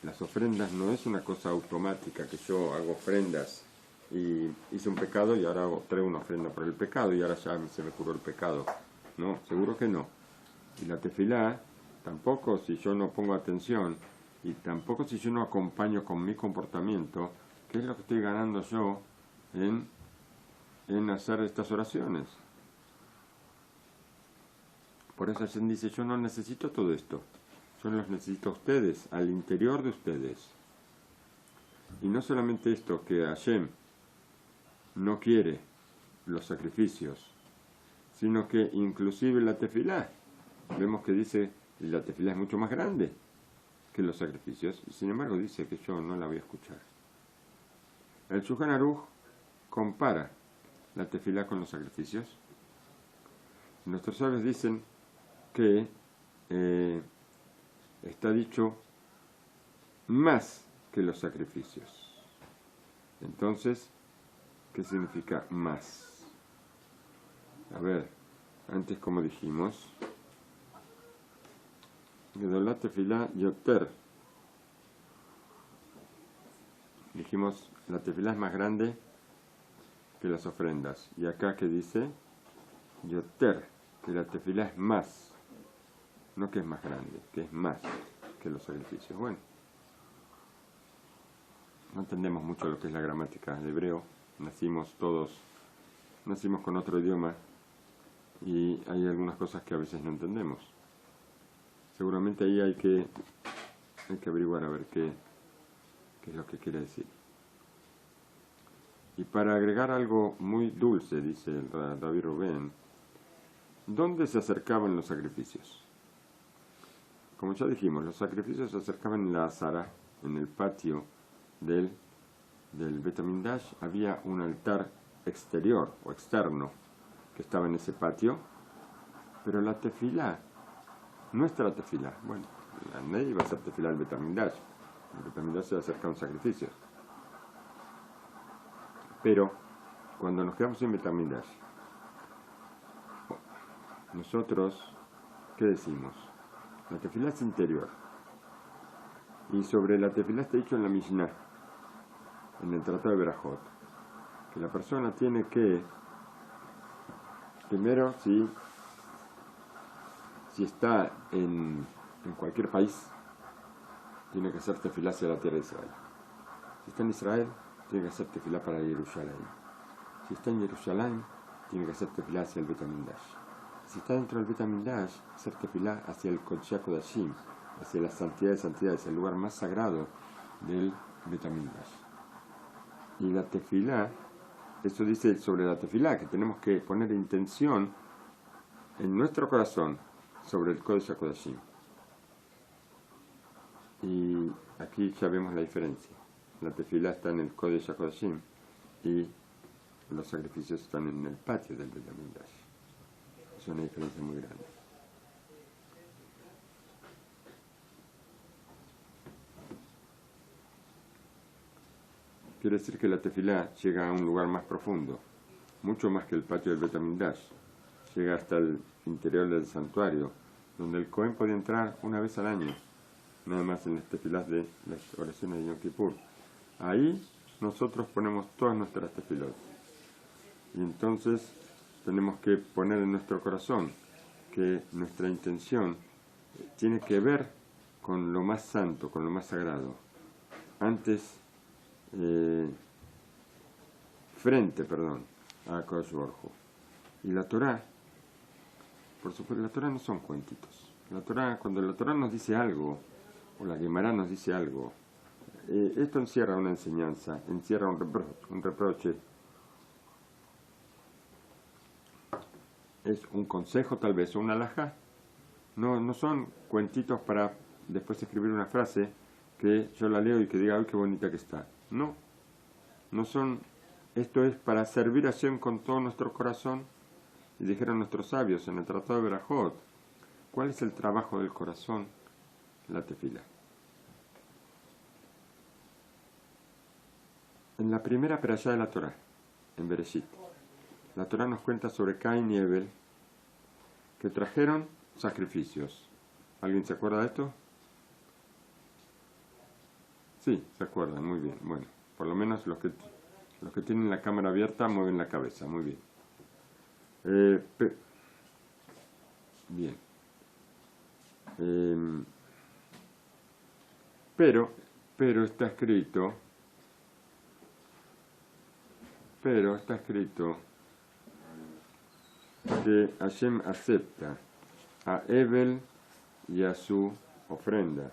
Las ofrendas no es una cosa automática que yo hago ofrendas y hice un pecado y ahora traigo una ofrenda por el pecado y ahora ya se me curó el pecado. No, seguro que no. Y la tefilá tampoco, si yo no pongo atención y tampoco si yo no acompaño con mi comportamiento, ¿qué es lo que estoy ganando yo en hacer estas oraciones? Por eso Hashem dice: yo no necesito todo esto, yo los necesito a ustedes, al interior de ustedes. Y no solamente esto, que Hashem no quiere los sacrificios, sino que inclusive la tefilá, vemos que dice, y la tefilá es mucho más grande que los sacrificios, y sin embargo dice que yo no la voy a escuchar. El Shulchan Aruch compara la tefilá con los sacrificios. Nuestros sabios dicen que está dicho más que los sacrificios. Entonces, ¿qué significa más? A ver, antes como dijimos, Gedolat tefilá yoter. Dijimos, la tefilá es más grande que las ofrendas. Y acá que dice, yoter, que la tefilá es más. No que es más grande, que es más que los sacrificios. Bueno, no entendemos mucho lo que es la gramática de hebreo. Nacimos con otro idioma y hay algunas cosas que a veces no entendemos. Seguramente ahí hay que averiguar a ver qué es lo que quiere decir. Y para agregar algo muy dulce, dice el David Rubén, ¿dónde se acercaban los sacrificios? Como ya dijimos, los sacrificios se acercaban en la Azara, en el patio del Bet HaMikdash. Había un altar exterior o externo que estaba en ese patio, pero la tefilá, nuestra tefilá, bueno, nadie iba a hacer tefilá al Bet HaMikdash. El Bet HaMikdash se acerca a un sacrificio. Pero cuando nos quedamos en Bet HaMikdash, nosotros, ¿qué decimos? La tefilá es interior. Y sobre la tefilá está dicho en la Mishnah, en el Tratado de Berajot, que la persona tiene que, primero, si está en cualquier país, tiene que hacer tefilá hacia la tierra de Israel. Si está en Israel, tiene que hacer tefilá para Jerusalén. Si está en Jerusalén, tiene que hacer tefilá hacia el Bet HaMikdash. Si está dentro del Bet HaMikdash, hacer tefilá hacia el Kodesh HaKodashim, hacia la santidad de santidades, el lugar más sagrado del Bet HaMikdash. Y la tefilá, eso dice sobre la tefilá, que tenemos que poner intención en nuestro corazón sobre el Kodesh HaKodashim. Y aquí ya vemos la diferencia. La tefilá está en el Kodesh HaKodashim y los sacrificios están en el patio del Bet HaMikdash. Es una diferencia muy grande. Quiere decir que la tefilá llega a un lugar más profundo, mucho más que el patio del Bet HaMikdash. Llega hasta el interior del santuario, donde el Cohen podía entrar una vez al año, nada más en las tefilás de las oraciones de Yom Kippur. Ahí nosotros ponemos todas nuestras tefilot. Y entonces tenemos que poner en nuestro corazón que nuestra intención tiene que ver con lo más santo, con lo más sagrado. Antes, frente a Akadosh Baruj Hu. Y la Torá, por supuesto, la Torá no son cuentitos. La Torá, cuando la Torá nos dice algo, o la Guemará nos dice algo. Esto encierra una enseñanza, encierra un reproche. Es un consejo tal vez, o una alajá. No son cuentitos para después escribir una frase que yo la leo y que diga, ¡ay, qué bonita que está! No son. Esto es para servir a Hashem con todo nuestro corazón. Y dijeron nuestros sabios en el Tratado de Berajot, ¿cuál es el trabajo del corazón? La tefila. En la primera perashá de la Torá, en Bereshit, la Torá nos cuenta sobre Caín y Abel que trajeron sacrificios. ¿Alguien se acuerda de esto? Sí, se acuerdan, muy bien. Bueno, por lo menos los que tienen la cámara abierta mueven la cabeza, muy bien. Bien. Pero está escrito que Hashem acepta a Abel y a su ofrenda.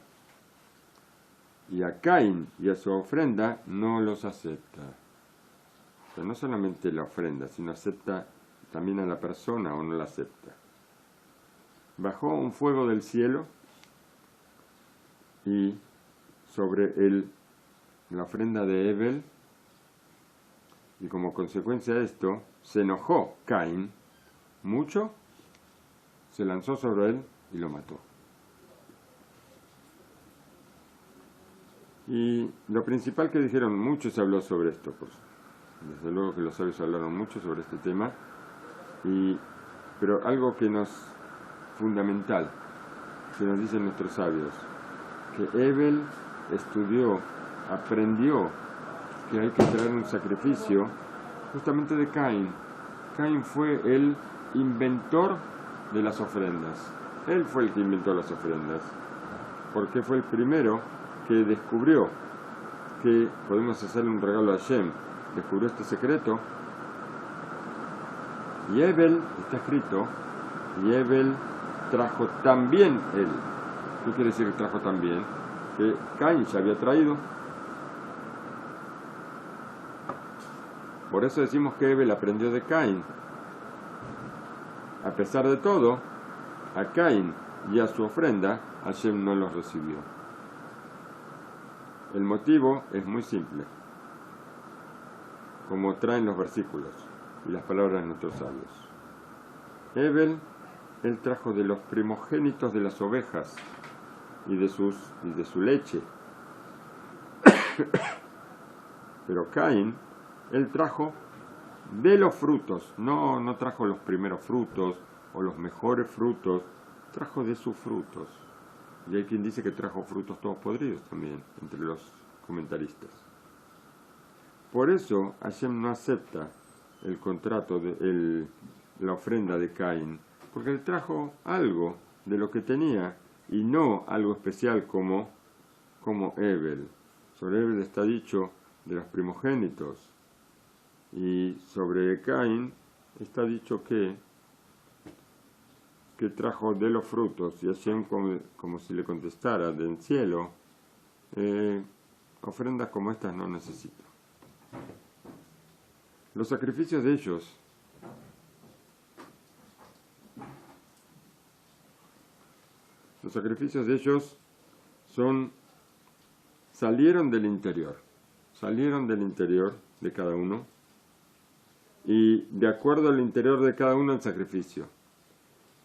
Y a Caín y a su ofrenda no los acepta. O sea, no solamente la ofrenda, sino acepta también a la persona o no la acepta. Bajó un fuego del cielo y sobre la ofrenda de Abel, y como consecuencia de esto, se enojó Caín mucho, se lanzó sobre él y lo mató. Y lo principal que dijeron, mucho se habló sobre esto, pues, desde luego que los sabios hablaron mucho sobre este tema, pero algo fundamental, que nos dicen nuestros sabios, que Abel estudió, aprendió que hay que traer un sacrificio justamente de Caín. Caín fue el inventor de las ofrendas. Él fue el que inventó las ofrendas, porque fue el primero que descubrió que podemos hacerle un regalo a Hashem. Descubrió este secreto. Y Abel, está escrito, y Abel trajo también él. ¿Qué quiere decir que trajo también? Que Caín ya había traído. Por eso decimos que Abel aprendió de Caín. A pesar de todo, a Caín y a su ofrenda, Hashem no los recibió. El motivo es muy simple, como traen los versículos y las palabras de nuestros sabios. Abel, él trajo de los primogénitos de las ovejas y de su leche. Pero Caín, él trajo de los frutos, no trajo los primeros frutos o los mejores frutos, trajo de sus frutos. Y hay quien dice que trajo frutos todos podridos también, entre los comentaristas. Por eso Hashem no acepta el contrato, la ofrenda de Caín, porque él trajo algo de lo que tenía y no algo especial como Abel. Sobre Abel está dicho de los primogénitos. Y sobre Caín está dicho que trajo de los frutos, y Hashem como si le contestara del cielo, ofrendas como estas no necesito. Los sacrificios de ellos salieron del interior de cada uno, y de acuerdo al interior de cada uno el sacrificio.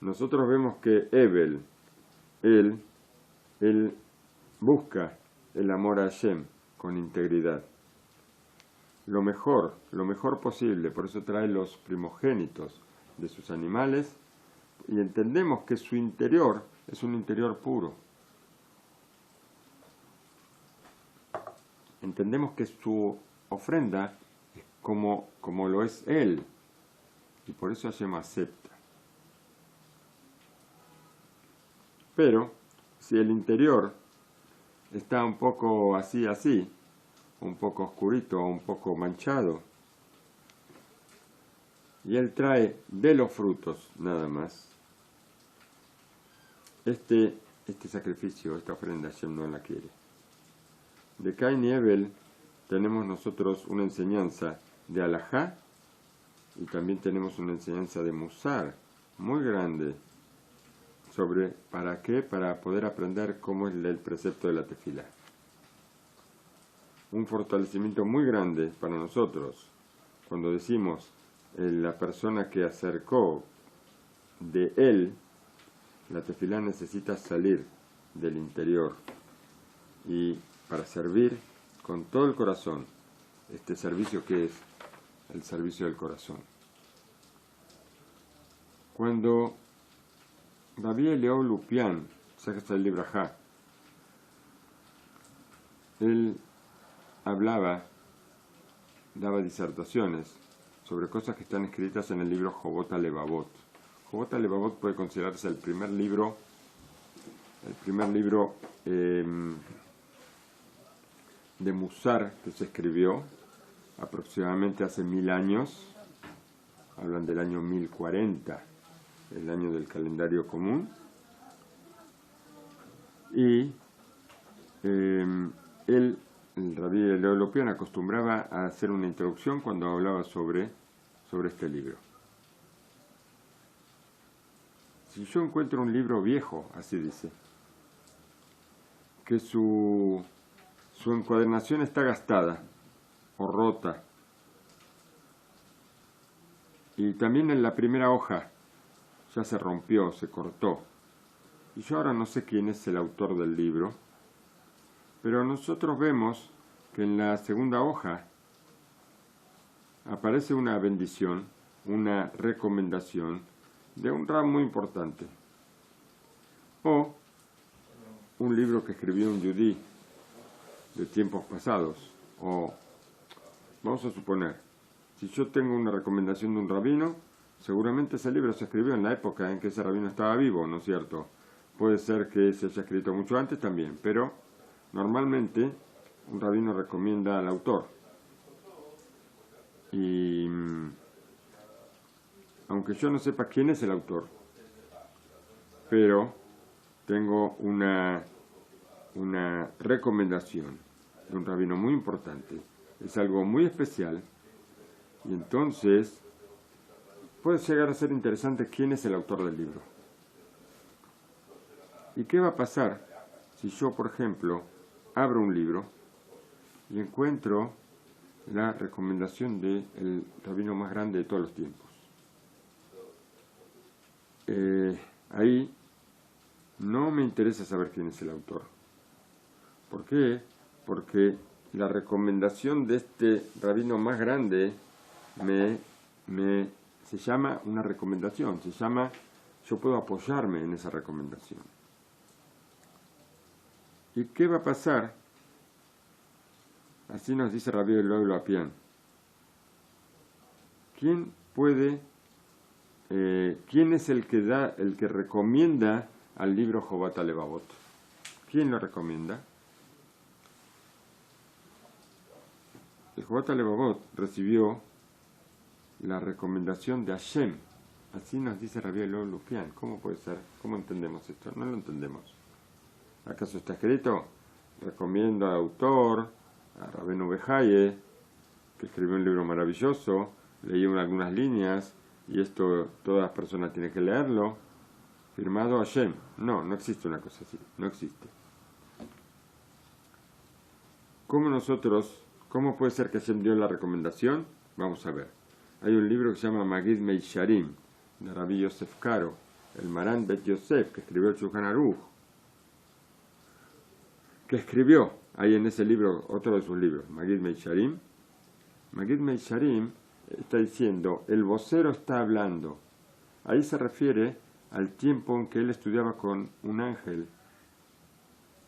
Nosotros vemos que Abel, él busca el amor a Hashem con integridad. Lo mejor posible, por eso trae los primogénitos de sus animales, y entendemos que su interior es un interior puro. Entendemos que su ofrenda es como lo es él, y por eso Hashem acepta. Pero si el interior está un poco así, un poco oscurito, un poco manchado, y él trae de los frutos nada más, este este sacrificio, esta ofrenda, Hashem no la quiere. De Cain y Abel tenemos nosotros una enseñanza de Alajá y también tenemos una enseñanza de Musar muy grande sobre para qué, para poder aprender cómo es el precepto de la tefilá. Un fortalecimiento muy grande para nosotros cuando decimos la persona que acercó de él, la tefilá necesita salir del interior y para servir con todo el corazón, este servicio que es el servicio del corazón. Cuando Rabbi Eliyahu Lupian, Sejesta Libraja, él hablaba, daba disertaciones sobre cosas que están escritas en el libro Jobot HaLevavot. Jobot HaLevavot puede considerarse el primer libro de Musar que se escribió aproximadamente hace 1000 años. Hablan del año 1040, el año del calendario común. Y el Rabbi Eliyahu Lupian acostumbraba a hacer una introducción cuando hablaba sobre este libro. Si yo encuentro un libro viejo, así dice, que su encuadernación está gastada o rota, y también en la primera hoja ya se rompió, se cortó, y yo ahora no sé quién es el autor del libro, pero nosotros vemos que en la segunda hoja aparece una bendición, una recomendación de un rab muy importante, o un libro que escribió un yudí de tiempos pasados, o vamos a suponer, si yo tengo una recomendación de un rabino, seguramente ese libro se escribió en la época en que ese rabino estaba vivo, ¿no es cierto? Puede ser que se haya escrito mucho antes también, pero normalmente un rabino recomienda al autor. Y aunque yo no sepa quién es el autor, pero tengo una recomendación de un rabino muy importante, es algo muy especial, y entonces puede llegar a ser interesante quién es el autor del libro. ¿Y qué va a pasar si yo, por ejemplo, abro un libro y encuentro la recomendación del rabino más grande de todos los tiempos? Ahí no me interesa saber quién es el autor. ¿Por qué? Porque la recomendación de este rabino más grande se llama una recomendación, se llama, yo puedo apoyarme en esa recomendación. ¿Y qué va a pasar? Así nos dice Rabbi Eliyahu Lupian. ¿Quién es el que recomienda al libro Jobot HaLevavot? ¿Quién lo recomienda? El Jobot HaLevavot recibió la recomendación de Hashem. Así nos dice Rabbi Eliyahu Lupian. ¿Cómo puede ser? ¿Cómo entendemos esto? No lo entendemos. ¿Acaso está escrito? Recomiendo al autor, a Rabbeinu Behaye, que escribió un libro maravilloso, leí algunas líneas, y esto todas las personas tienen que leerlo, firmado Hashem. No existe una cosa así, no existe. ¿Cómo puede ser que Hashem dio la recomendación? Vamos a ver. Hay un libro que se llama Magid Meisharim, de Rabbi Yosef Karo, el Maran Bet Yosef, que escribió el Shulchan Aruch, que escribió ahí en ese libro, otro de sus libros, Magid Meisharim. Magid Meisharim está diciendo, el vocero está hablando. Ahí se refiere al tiempo en que él estudiaba con un ángel,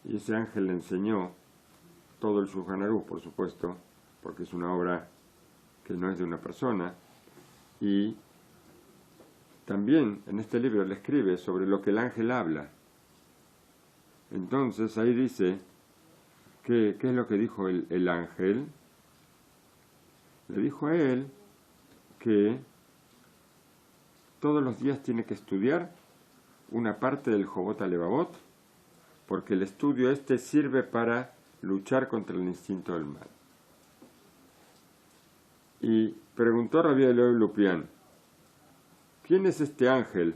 y ese ángel le enseñó todo el Shulchan Aruch, por supuesto, porque es una obra que no es de una persona, y también en este libro le escribe sobre lo que el ángel habla. Entonces ahí dice, ¿qué es lo que dijo el ángel? Le dijo a él que todos los días tiene que estudiar una parte del Jobot HaLevavot porque el estudio este sirve para luchar contra el instinto del mal. Y preguntó Rabbi Eliezer Lupián, ¿quién es este ángel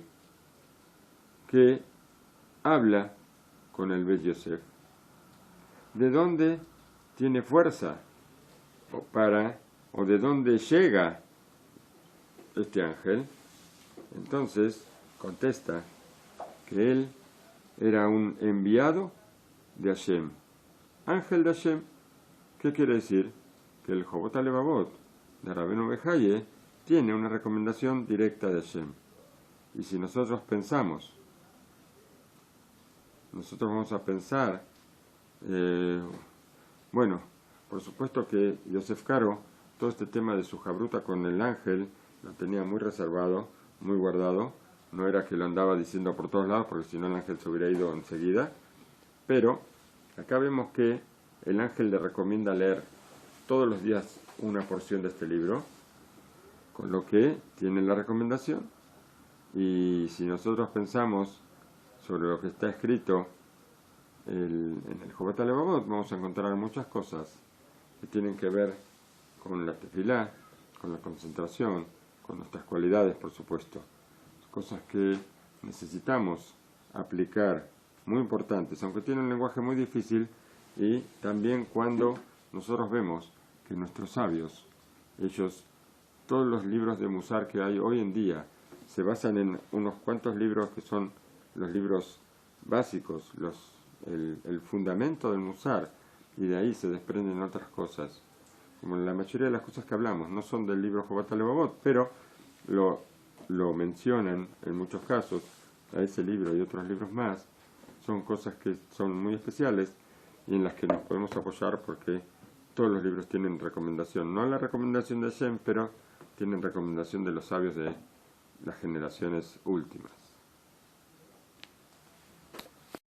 que habla con el Bet Yosef? ¿De dónde tiene fuerza? ¿O de dónde llega este ángel? Entonces contesta que él era un enviado de Hashem. Ángel de Hashem. ¿Qué quiere decir? Que el Jobot HaLevavot de Rabbeinu Behaye tiene una recomendación directa de Hashem. Y si nosotros vamos a pensar, bueno, por supuesto que Yosef Karo, todo este tema de su jabruta con el ángel, lo tenía muy reservado, muy guardado. No era que lo andaba diciendo por todos lados, porque si no el ángel se hubiera ido enseguida. Pero acá vemos que el ángel le recomienda leer todos los días una porción de este libro, con lo que tiene la recomendación. Y si nosotros pensamos sobre lo que está escrito en el Jobot HaLevavot, vamos a encontrar muchas cosas que tienen que ver con la tefilá, con la concentración, con nuestras cualidades, por supuesto. Cosas que necesitamos aplicar, muy importantes, aunque tienen un lenguaje muy difícil. Y también cuando nosotros vemos que nuestros sabios, ellos, todos los libros de Musar que hay hoy en día, se basan en unos cuantos libros que son los libros básicos, el fundamento del Musar, y de ahí se desprenden otras cosas. Como la mayoría de las cosas que hablamos no son del libro Jobot HaLevavot, pero lo mencionan en muchos casos, a ese libro y otros libros más. Son cosas que son muy especiales y en las que nos podemos apoyar, porque todos los libros tienen recomendación, no la recomendación de Hashem, pero tienen recomendación de los sabios de las generaciones últimas.